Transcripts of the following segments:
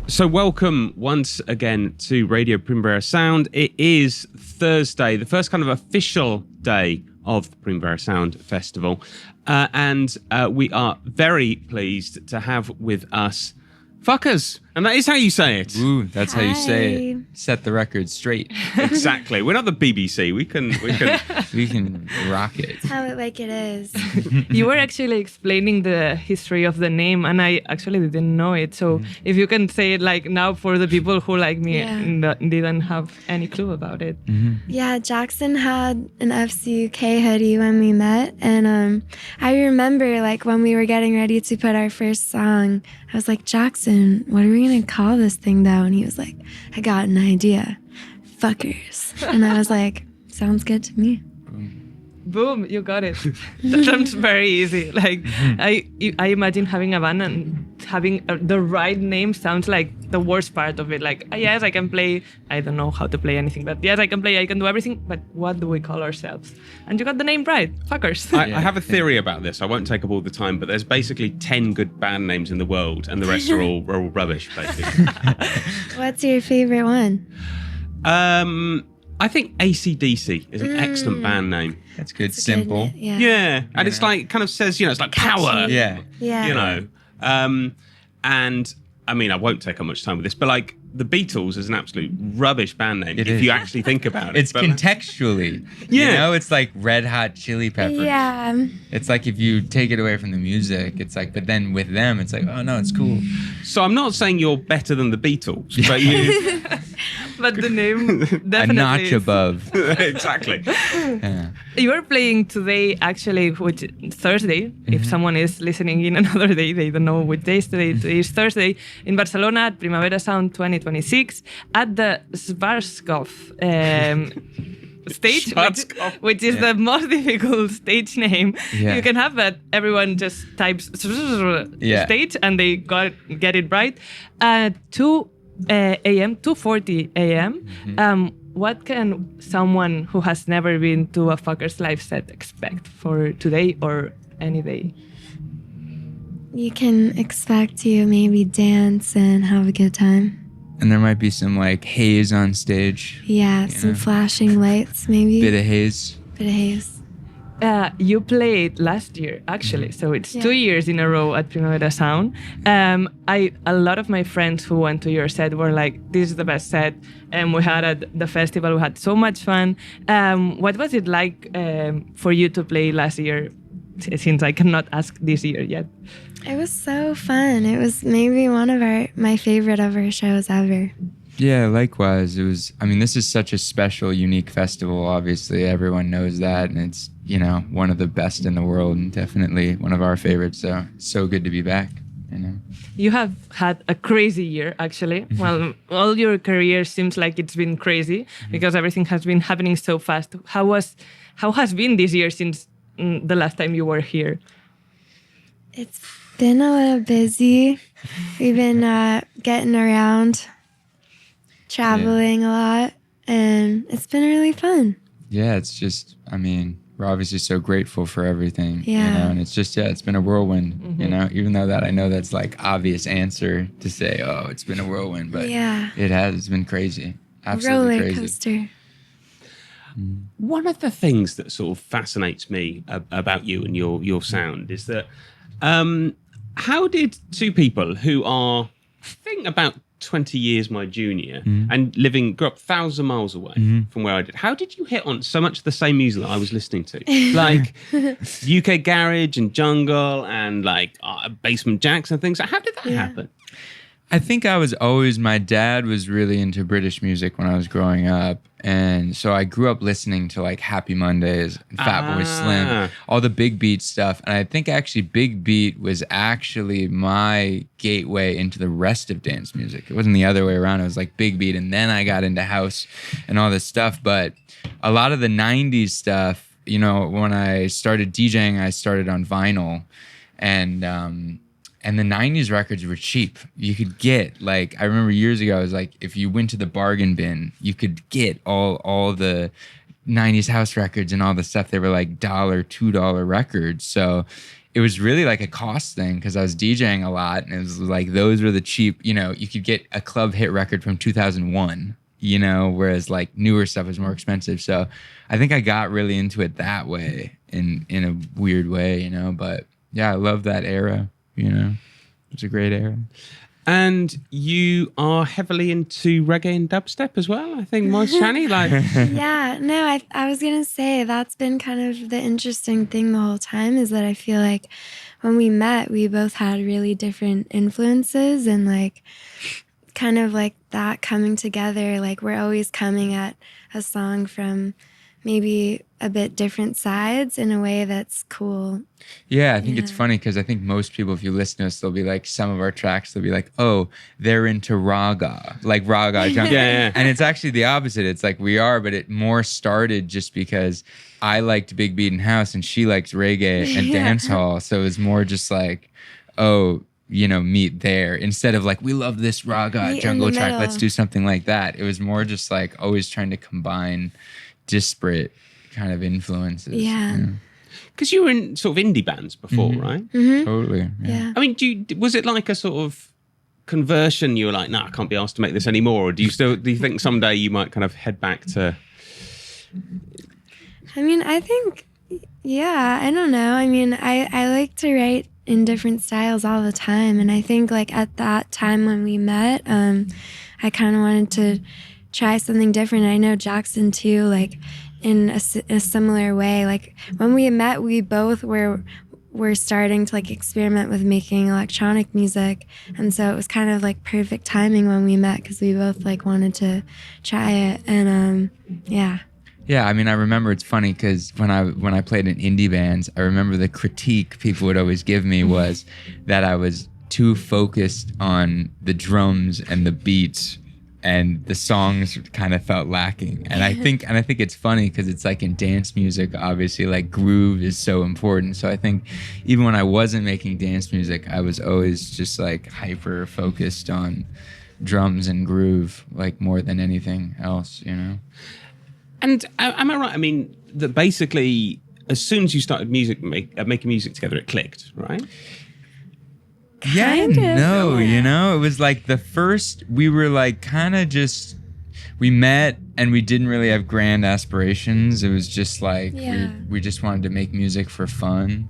So welcome once again to Radio Primavera Sound. It is Thursday, the first kind of official day of the Primavera Sound Festival. And we are very pleased to have with us FCUKERS. And that is how you say it. Ooh, that's how you say it. Set the record straight. Exactly. We're not the BBC. We can rock it. Tell it like it is. You were actually explaining the history of the name, and I actually didn't know it. So if you can say it like now for the people who like me didn't have any clue about it. Mm-hmm. Yeah, Jackson had an FCUK hoodie when we met, and I remember like when we were getting ready to put our first song, I was like, Jackson, what are we gonna call this thing though? And he was like, I got an idea, FCUKERS. And I was like, sounds good to me. Boom, you got it. That sounds very easy. Like I imagine having a band and having the right name sounds like the worst part of it. Like, yes, I can play. I don't know how to play anything, but yes, I can play. I can do everything. But what do we call ourselves? And you got the name right, FCUKERS. I have a theory about this. I won't take up all the time, but there's basically 10 good band names in the world, and the rest are all rubbish, basically. What's your favorite one? I think AC/DC is an excellent band name. That's good. Simple. Yeah. And it's like, kind of says, it's like power. Yeah. And I mean, I won't take up much time with this, but like the Beatles is an absolute rubbish band name you actually think about it. It's contextually. It's like Red Hot Chili Peppers. Yeah. It's like if you take it away from the music, it's like, but then with them, it's like, oh no, it's cool. So I'm not saying you're better than the Beatles, but you... But the name definitely a notch above. Exactly. Yeah. You are playing today, actually, which Thursday. If someone is listening in another day, they don't know which day is today. Today is Thursday in Barcelona at Primavera Sound 2026 at the SUSCRÍBETE stage, which is the most difficult stage name you can have. But everyone just types stage and they get it right. 2:40 a.m. What can someone who has never been to a FCUKERS live set expect for today or any day? You can expect to maybe dance and have a good time. And there might be some like haze on stage. Yeah, some flashing lights maybe. Bit of haze. You played last year, actually, so it's 2 years in a row at Primavera Sound. A lot of my friends who went to your set were like, this is the best set. And we had at the festival, we had so much fun. What was it like for you to play last year, since I cannot ask this year yet? It was so fun. It was maybe one of my favorite of our shows ever. Yeah, likewise. This is such a special, unique festival. Obviously, everyone knows that. And it's, one of the best in the world and definitely one of our favorites. So good to be back. You have had a crazy year, actually. Well, all your career seems like it's been crazy because everything has been happening so fast. How has been this year since the last time you were here? It's been a little busy. We've been getting around, traveling a lot, and it's been really fun. Yeah, it's just, we're obviously so grateful for everything, and it's just, it's been a whirlwind, even though that I know that's like obvious answer to say, oh, it's been a whirlwind, but it's been crazy. Absolutely roller crazy. Coaster. One of the things that sort of fascinates me about you and your sound is that how did two people who are, I think, about 20 years my junior and grew up 1,000 miles away from where I did, how did you hit on so much of the same music that I was listening to? Like UK garage and jungle and like basement jacks and things. How did that happen? I think my dad was really into British music when I was growing up. And so I grew up listening to like Happy Mondays, Fatboy Slim, all the big beat stuff. And I think actually big beat was actually my gateway into the rest of dance music. It wasn't the other way around. It was like big beat. And then I got into house and all this stuff. But a lot of the 90s stuff, when I started DJing, I started on vinyl. And the 90s records were cheap. You could get, I remember years ago, it was like, if you went to the bargain bin, you could get all the 90s house records and all the stuff. They were like $1, $2 records. So it was really like a cost thing because I was DJing a lot, and it was like those were the cheap, you know, you could get a club hit record from 2001, you know, whereas like newer stuff is more expensive. So I think I got really into it that way in a weird way, you know, but yeah, I love that era, you know, it's a great era. And you are heavily into reggae and dubstep as well, I think, most Shanny. Like, Yeah, no, I was gonna say that's been kind of the interesting thing the whole time is that I feel like when we met, we both had really different influences and like kind of like that coming together. Like we're always coming at a song from maybe a bit different sides in a way that's cool. Yeah, I think it's funny because I think most people, if you listen to us, they'll be like, some of our tracks, they'll be like, oh, they're into raga, like raga. Yeah. And it's actually the opposite. It's like we are, but it more started just because I liked big beat and house and she likes reggae and dance hall. So it's more just like, oh, you know, meet there instead of like, we love this raga jungle track. Let's do something like that. It was more just like always trying to combine disparate kind of influences. Yeah. because you were in sort of indie bands before, right? Mm-hmm. Totally. Yeah. I mean, was it like a sort of conversion? You were like, nah, I can't be asked to make this anymore. Or do you think someday you might kind of head back to? I mean, I think, yeah, I don't know. I mean, I like to write in different styles all the time. And I think like at that time when we met, I kind of wanted to try something different. I know Jackson too, like in a similar way. Like when we met, we both were starting to like experiment with making electronic music. And so it was kind of like perfect timing when we met because we both like wanted to try it. And yeah. Yeah, I mean, I remember it's funny because when I played in indie bands, I remember the critique people would always give me was that I was too focused on the drums and the beats, and the songs kind of felt lacking. And I think it's funny because it's like in dance music, obviously, like groove is so important. So I think even when I wasn't making dance music, I was always just like hyper focused on drums and groove, like more than anything else, you know? And am I right? I mean, that basically, as soon as you started making music together, it clicked, right? Yeah, Kind of. no, you know, it was like the first, we were like kind of just, we met and we didn't really have grand aspirations. It was just like, we just wanted to make music for fun.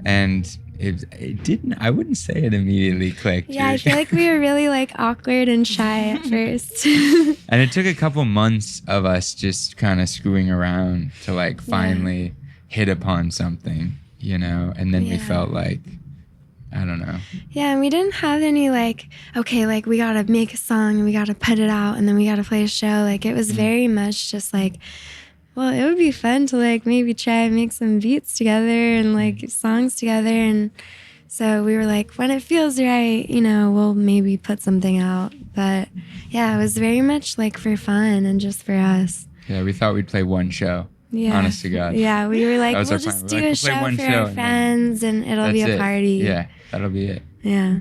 And it didn't, I wouldn't say it immediately clicked. Yeah, I feel like we were really like awkward and shy at first. And it took a couple months of us just kind of screwing around to like finally hit upon something, you know, and then we felt like, I don't know. Yeah, and we didn't have any like, okay, like we gotta make a song and we gotta put it out and then we gotta play a show. Like it was very much just like, well, it would be fun to like maybe try and make some beats together and like songs together. And so we were like, when it feels right, you know, we'll maybe put something out. But yeah, it was very much like for fun and just for us. Yeah, we thought we'd play one show. Yeah. Honest to God. Yeah, we were like, That was we'll our plan. just We're do like, a we'll show play one for show our and friends and it'll be That's a it. party. Yeah, that'll be it. Yeah.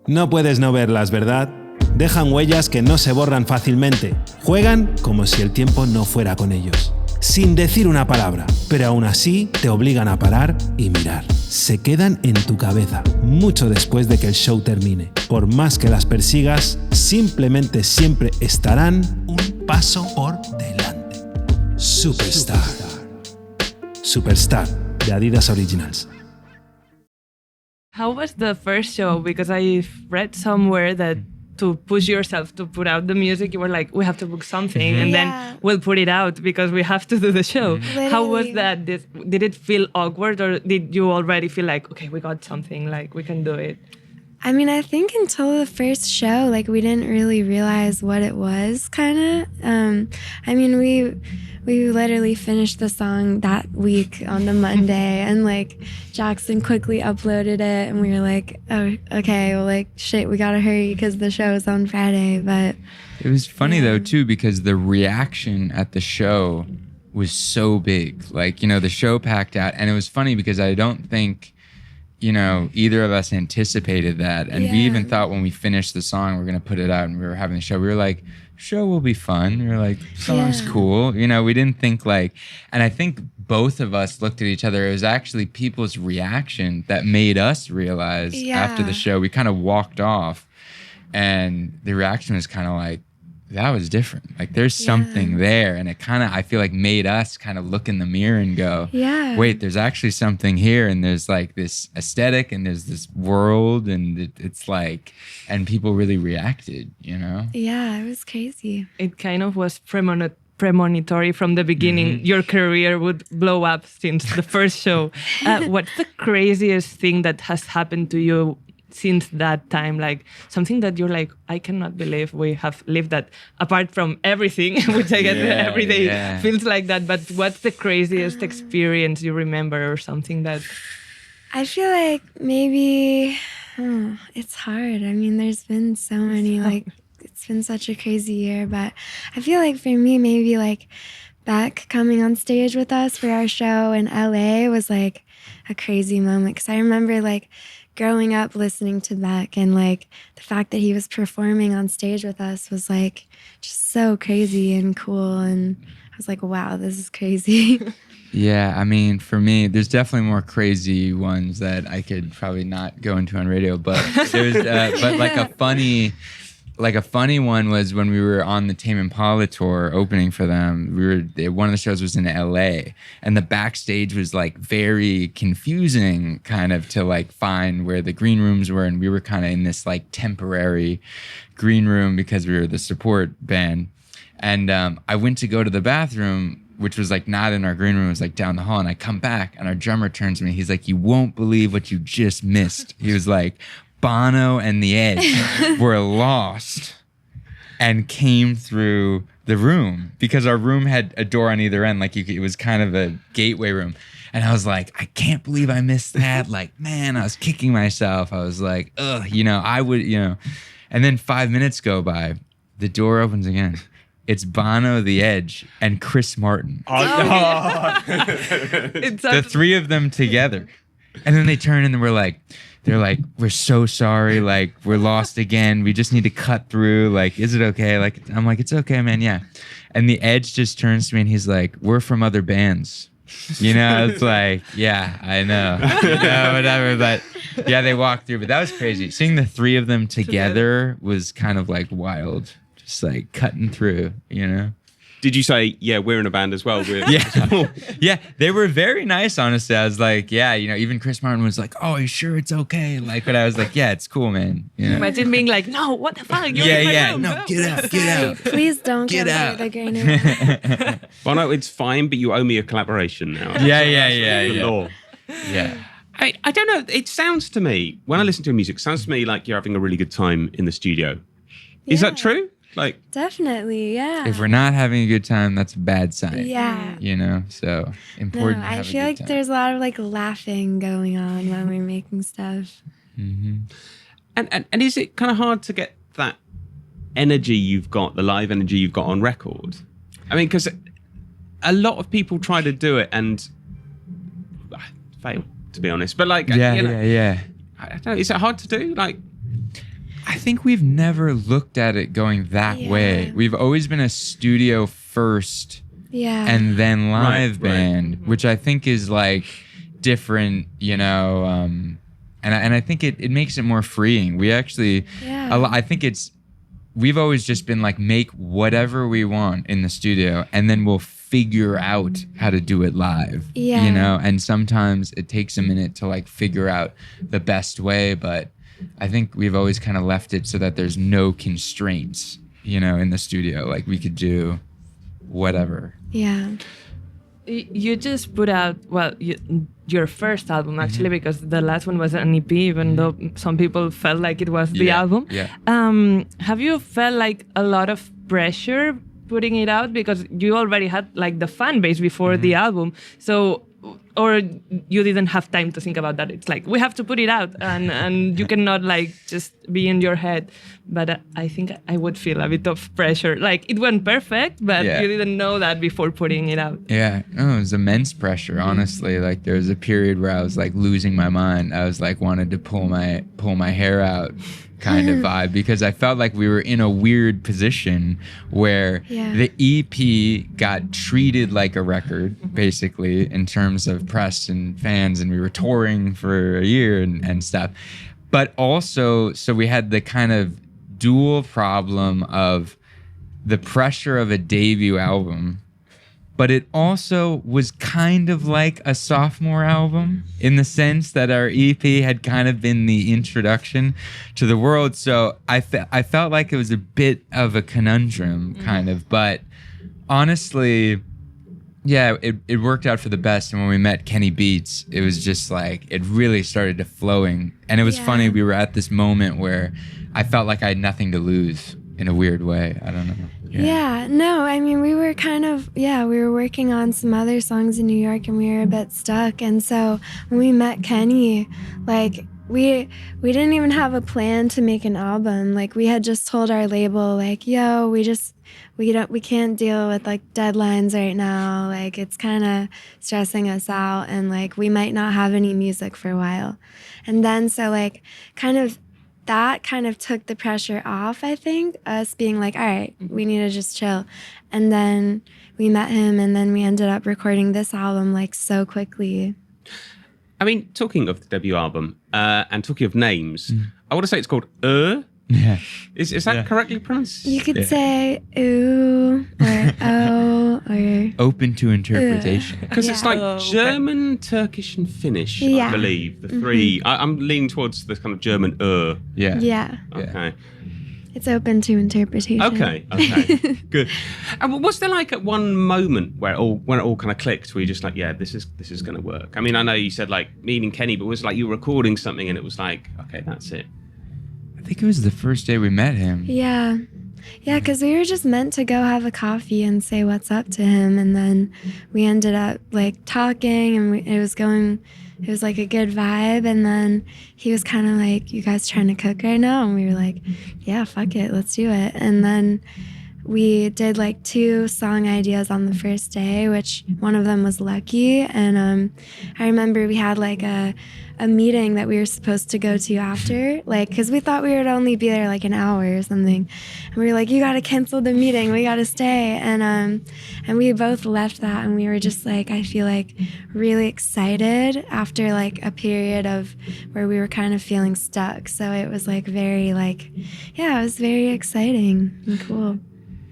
No puedes no verlas, ¿verdad? Dejan huellas que no se borran fácilmente. Juegan como si el tiempo no fuera con ellos. Sin decir una palabra, pero aún así te obligan a parar y mirar. Se quedan en tu cabeza, mucho después de que el show termine. Por más que las persigas, simplemente siempre estarán un paso por delante. Superstar. Superstar, de Adidas Originals. How was the first show? Because I've read somewhere that to push yourself to put out the music, you were like, we have to book something and then we'll put it out because we have to do the show. How was that? Did it feel awkward or did you already feel like, okay, we got something, like we can do it? I mean, I think until the first show, like we didn't really realize what it was, kind of. I mean, we literally finished the song that week on the Monday, and like Jackson quickly uploaded it, and we were like, oh, okay, well, like shit, we gotta hurry because the show is on Friday. But it was funny though too because the reaction at the show was so big. Like, you know, the show packed out, and it was funny because I don't think you know, either of us anticipated that. And we even thought when we finished the song, we're going to put it out and we were having the show, we were like, show will be fun. We were like, song's cool. You know, we didn't think like, and I think both of us looked at each other. It was actually people's reaction that made us realize after the show, we kind of walked off and the reaction was kind of like, that was different. Like there's something there. And it kind of, I feel like made us kind of look in the mirror and go, wait, there's actually something here. And there's like this aesthetic and there's this world and it's like, and people really reacted, you know? Yeah, it was crazy. It kind of was premonitory from the beginning. Your career would blow up since the first show. What's the craziest thing that has happened to you since that time? Like something that you're like, I cannot believe we have lived that, apart from everything, which I get every day feels like that. But what's the craziest experience you remember or something that... I feel like maybe, it's hard. I mean, there's been so many, like, it's been such a crazy year, but I feel like for me, maybe like Beck coming on stage with us for our show in LA was like a crazy moment. Cause I remember like growing up listening to Beck and like the fact that he was performing on stage with us was like just so crazy and cool. And I was like, wow, this is crazy. Yeah, I mean, for me, there's definitely more crazy ones that I could probably not go into on radio, but there's but like a funny one was when we were on the Tame Impala tour opening for them. One of the shows was in LA, and the backstage was like very confusing, kind of to like find where the green rooms were, and we were kind of in this like temporary green room because we were the support band. And I went to go to the bathroom, which was like not in our green room, it was like down the hall. And I come back and our drummer turns to me. He's like, you won't believe what you just missed. He was like, Bono and the Edge were lost and came through the room because our room had a door on either end. Like it was kind of a gateway room. And I was like, I can't believe I missed that. Like, man, I was kicking myself. I was like, ugh, you know, I would, you know. And then 5 minutes go by, the door opens again. It's Bono, The Edge, and Chris Martin. The three of them together. And then they turn and they're like, we're so sorry. Like, we're lost again. We just need to cut through. Like, is it okay? Like, I'm like, it's okay, man. Yeah. And The Edge just turns to me and he's like, we're from other bands. You know, it's like, yeah, I know. You know, whatever. But yeah, they walked through. But that was crazy. Seeing the three of them together was kind of like wild. Just like cutting through, you know. Did you say, yeah, we're in a band as well? Yeah, they were very nice, honestly. I was like, yeah, you know, even Chris Martin was like, oh, are you sure it's okay? Like, but I was like, yeah, it's cool, man. You know? Imagine being like, no, what the fuck? You're in my room. No, get out. Please don't get out. The green room. Well, no, it's fine, but you owe me a collaboration now. Yeah. Law. Yeah. I don't know. It sounds to me, when I listen to your music, it sounds to me like you're having a really good time in the studio. Is that true? Like, definitely, yeah. If we're not having a good time, that's a bad sign. Yeah. You know, so important to have I feel like there's a lot of like laughing going on when we're making stuff. Mm-hmm. And is it kind of hard to get that energy you've got, the live energy you've got on record? I mean, because a lot of people try to do it and fail, to be honest. But like, yeah. I don't know, is it hard to do? Like, I think we've never looked at it going that way. We've always been a studio first and then live band, which I think is like different, you know, and I think it makes it more freeing. We actually, I think we've always just been like, make whatever we want in the studio and then we'll figure out how to do it live, you know, and sometimes it takes a minute to like figure out the best way, but I think we've always kind of left it so that there's no constraints, you know, in the studio. Like we could do whatever. Yeah. You just put out, your first album, actually, because the last one was an EP, even though some people felt like it was the album. Yeah. Have you felt like a lot of pressure putting it out? Because you already had like the fan base before the album. So or you didn't have time to think about that? It's like we have to put it out, and you cannot like just be in your head. But I think I would feel a bit of pressure. Like it went perfect, but you didn't know that before putting it out. Yeah, no, it was immense pressure. Honestly, like there was a period where I was like losing my mind. I was like wanted to pull my hair out. Kind of vibe, because I felt like we were in a weird position where the EP got treated like a record, basically, in terms of press and fans, and we were touring for a year and stuff. But also, so we had the kind of dual problem of the pressure of a debut album, but it also was kind of like a sophomore album in the sense that our EP had kind of been the introduction to the world. So I felt like it was a bit of a conundrum, kind of. But honestly, yeah, it worked out for the best. And when we met Kenny Beats, it was just like, it really started to flowing. And it was funny, we were at this moment where I felt like I had nothing to lose in a weird way. I don't know. Yeah, no, I mean, we were kind of, we were working on some other songs in New York and we were a bit stuck. And so when we met Kenny, like, we didn't even have a plan to make an album. Like, we had just told our label, like, yo, we can't deal with, like, deadlines right now. Like, it's kind of stressing us out and, like, we might not have any music for a while. And then, so, like, that kind of took the pressure off, I think, us being like, all right, we need to just chill. And then we met him, and then we ended up recording this album, like, so quickly. I mean, talking of the debut album, and talking of names, I want to say it's called Ö. Yeah. Is that correctly pronounced? You could say ooh or oh or open to interpretation. Because it's like German, Turkish, and Finnish, I believe. The three. I'm leaning towards the kind of German Ö. Yeah. Yeah. Okay. It's open to interpretation. Okay. Good. And was there like at one moment where it all kind of clicked, where you're just like, yeah, this is going to work? I mean, I know you said like meeting Kenny, but it was like you were recording something and it was like, okay, that's it. I think it was the first day we met him. Yeah. Yeah, because we were just meant to go have a coffee and say what's up to him. And then we ended up like talking and it was like a good vibe. And then he was kind of like, you guys trying to cook right now? And we were like, yeah, fuck it, let's do it. And then we did like 2 song ideas on the first day, which one of them was Lucky. And I remember we had like a meeting that we were supposed to go to after, like, because we thought we would only be there like an hour or something. And we were like, you got to cancel the meeting. We got to stay. And we both left that and we were just like, I feel like really excited after like a period of where we were kind of feeling stuck. So it was like very like, yeah, it was very exciting and cool.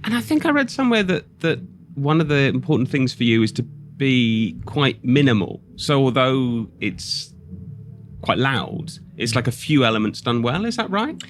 And I think I read somewhere that one of the important things for you is to be quite minimal. So although it's quite loud, it's like a few elements done well. Is that right?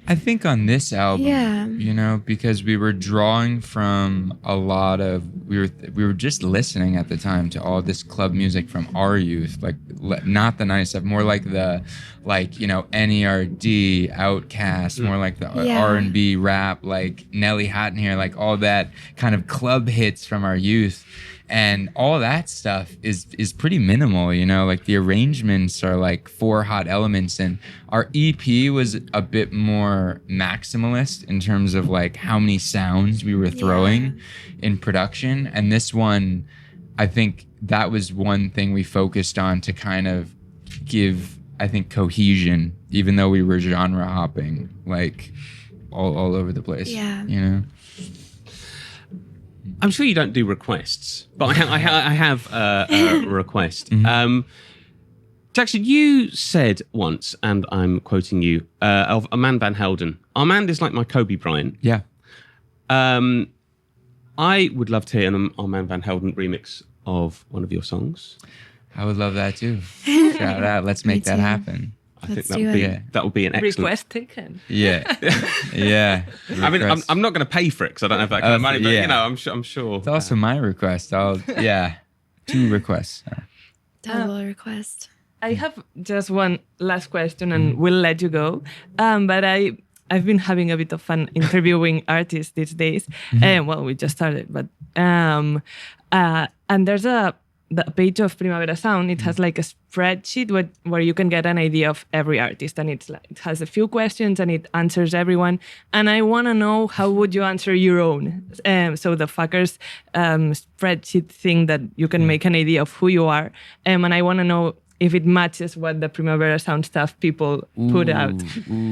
I think on this album, you know, because we were drawing from a lot of, we were just listening at the time to all this club music from our youth, like not the 90s stuff, more like the, like, you know, NERD, Outkast, more like the R&B rap, like Nelly Houghton here, like all that kind of club hits from our youth. And all that stuff is pretty minimal, you know, like the arrangements are like 4 hot elements. And our EP was a bit more maximalist in terms of like how many sounds we were throwing in production. And this one, I think that was one thing we focused on to kind of give, I think, cohesion, even though we were genre hopping, like all over the place, you know? I'm sure you don't do requests, but I have a request. Jackson, you said once, and I'm quoting you, of Armand van Helden. Armand is like my Kobe Bryant. Yeah. I would love to hear an Armand van Helden remix of one of your songs. I would love that too. Shout out. Let's make that happen. I think that would be an excellent request taken. Yeah, yeah. I mean, I'm not going to pay for it because I don't have that kind of money, but you know, I'm sure. It's also my request. 2 requests. Double request. I have just one last question, and we'll let you go. But I've been having a bit of fun interviewing artists these days. Well, we just started, but and there's a the page of Primavera Sound, it has like a spreadsheet where you can get an idea of every artist, and it has a few questions and it answers everyone. And I want to know, how would you answer your own? So the FCUKERS spreadsheet thing that you can make an idea of who you are. And I want to know if it matches what the Primavera Sound staff people put out.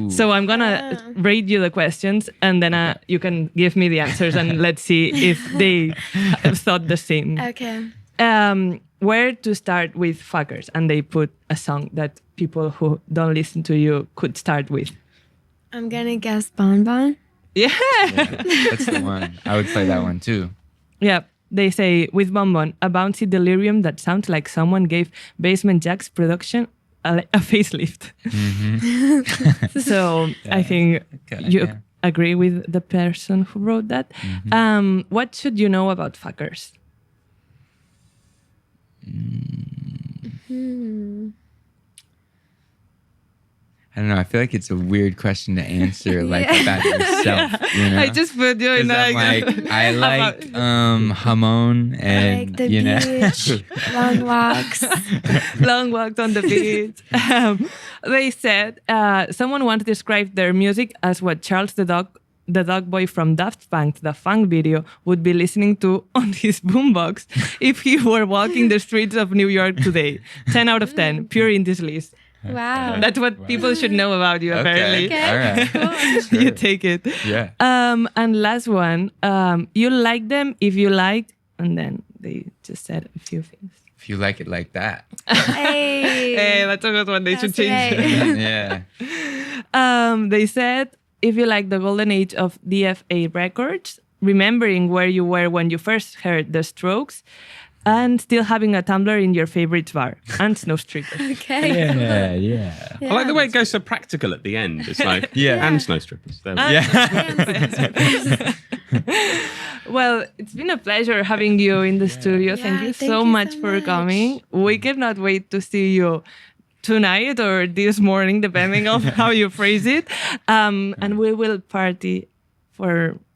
So I'm gonna read you the questions, and then you can give me the answers, and let's see if they thought the same. Okay. Where to start with FCUKERS, and they put a song that people who don't listen to you could start with. I'm gonna guess Bon Bon. Yeah. That's the one. I would play that one too. Yeah. They say, with Bon Bon, a bouncy delirium that sounds like someone gave Basement Jaxx production a facelift. Mm-hmm. So I think you agree with the person who wrote that. Mm-hmm. What should you know about FCUKERS? I don't know. I feel like it's a weird question to answer, like about yourself. You know? I just put you in I like Hamon and like the beach, long walks. Long walks on the beach. They said someone wanted to describe their music as what Charles the dog boy from Daft Punk, the funk video, would be listening to on his boombox if he were walking the streets of New York today. 10 out of 10, pure in this list. Wow. That's what people should know about you, apparently. Okay. All right. Cool. You take it. Yeah. And last one, you like them if you like, and then they just said a few things. If you like it like that. Hey. That's a good one. They should That's change. right. Yeah. They said, if you like the golden age of DFA records, remembering where you were when you first heard The Strokes, and still having a tumbler in your favorite bar, and snow strippers. Okay. Yeah. I like the way it goes so practical at the end. It's like, Yeah. and snow strippers. There we go. Yeah. Well, it's been a pleasure having you in the studio. Thank Yeah, you thank so you much so for much. coming. We cannot wait to see you tonight or this morning, depending on how you phrase it. And we will party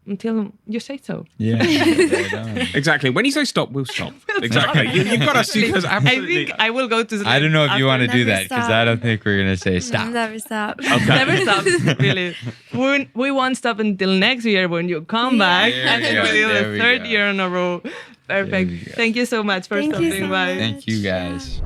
until you say so. Yeah. Right on. Exactly. When you say stop, we'll stop. Exactly. You've got us. Because I absolutely. think I will go to sleep. I don't know if you want to do Never that because stop. I don't think we're going to say stop. Never stop. Never stop, really. We won't stop until next year when you come back. There I we think go, we'll do there the we third go. year in a row. There we Perfect. go. Thank you so much for Thank you stopping so by. much. Thank you guys.